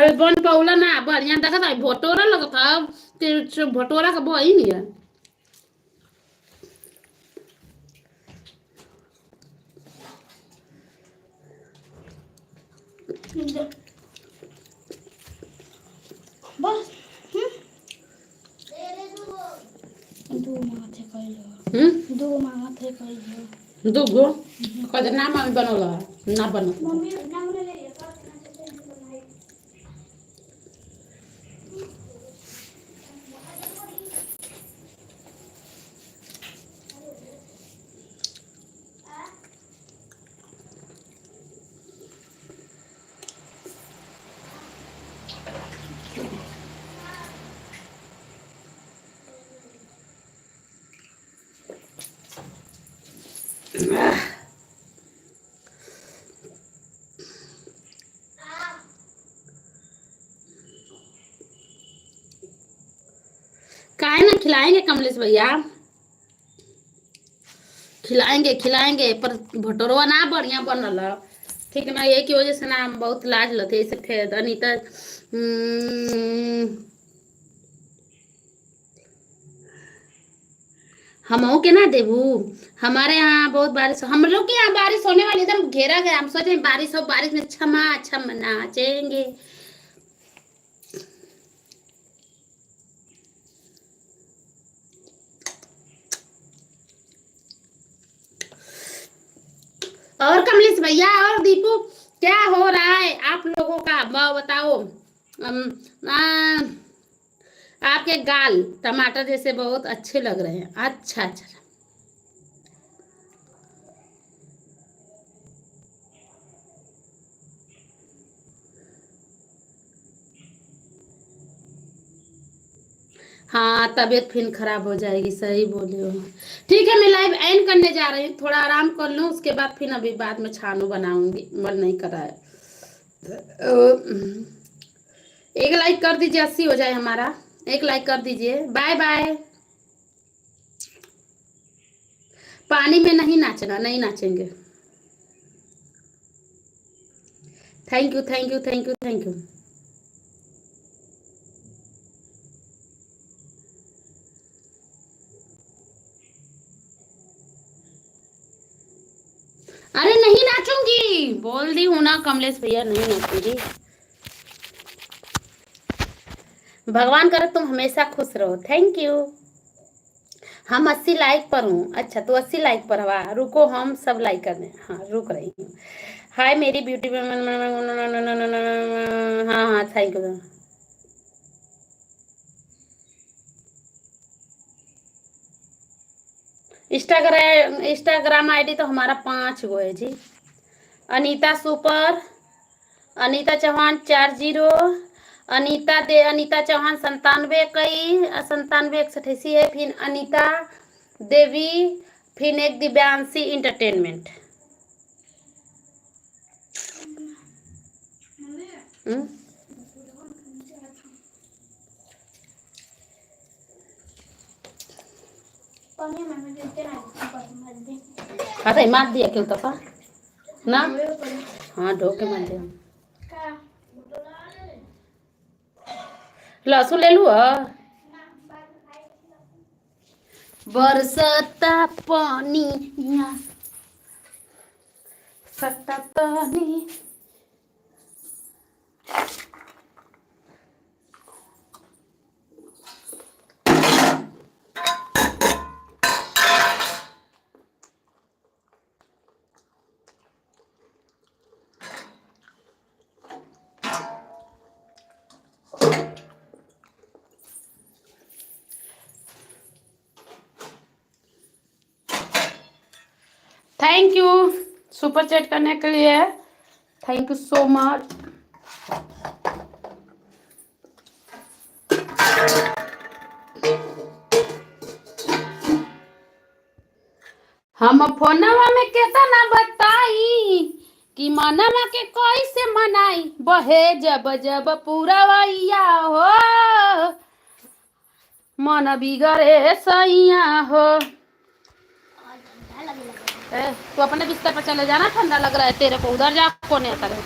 अरे बन पौला ना बढ़िया देखा था भटोरा लगता कि भटोरा का वो ही नहीं है। बस दो मांगा थे कहियो दूगो कद ना मम्मी बनौला ना बनो मम्मी नाम ले ले काहे ना खिलाएंगे कमलेश भैया, खिलाएंगे खिलाएंगे पर भटोरवा ना बढ़िया बनल है। ठीक ना, ये की वजह से ना हम बहुत लाज लथे इसे फिर अनीता हमहू के ना देबू। हमारे यहाँ बहुत बारिश, हम लोग के यहाँ बारिश होने वाली, एकदम घेरा गया। हम सोचे बारिश हो, बारिश में छमा छम नाचेंगे। और कमलेश भैया और दीपू क्या हो रहा है आप लोगों का, बताओ। आपके गाल टमाटर जैसे बहुत अच्छे लग रहे हैं। अच्छा अच्छा, हाँ तबीयत फिर खराब हो जाएगी, सही बोले हो। ठीक है मैं लाइव एंड करने जा रही हूँ, थोड़ा आराम कर लूँ उसके बाद फिर अभी बाद में छानू बनाऊंगी, मन नहीं कर रहा है। एक लाइक कर दीजिए, 80 हो जाए हमारा, एक लाइक कर दीजिए। Bye bye. पानी में नहीं नाचना, नहीं नाचेंगे। Thank you thank you thank you thank you. अरे नहीं नाचूंगी, बोल दी हूं ना कमलेश भैया, नहीं नाचूंगी। भगवान करे तुम हमेशा खुश रहो। Thank you. हम 80 लाइक पर हूँ। अच्छा तो 80 लाइक पर हवा, रुको हम सब लाइक करने, हाँ रुक रही हूँ। हाय मेरी ब्यूटी, हाँ हाँ थैंक यू। इंस्टाग्राम आईडी तो हमारा 5 गो है जी। अनीता सुपर, अनीता चौहान 40, अनीता चौहान 97 है, फिर अनीता देवी, फिर एक दिव्यांशी इंटरटेनमेंट। अरे मार दिया क्यों तफा ना, हाँ ढोके मार दिया। लहसुन ले लू। बरसता पानी सता पानी। थैंक यू सुपर चैट करने के लिए, थैंक यू सो मच। हम फोनवा में केतना बताई कि मनवा के कैसे मनाई, बहे जब जब पूरा वैया हो, मन बिगड़े सैया हो। तू अपने बिस्तर पर चले जाना, ठंडा लग रहा है तेरे को, उधर जा कोने करे।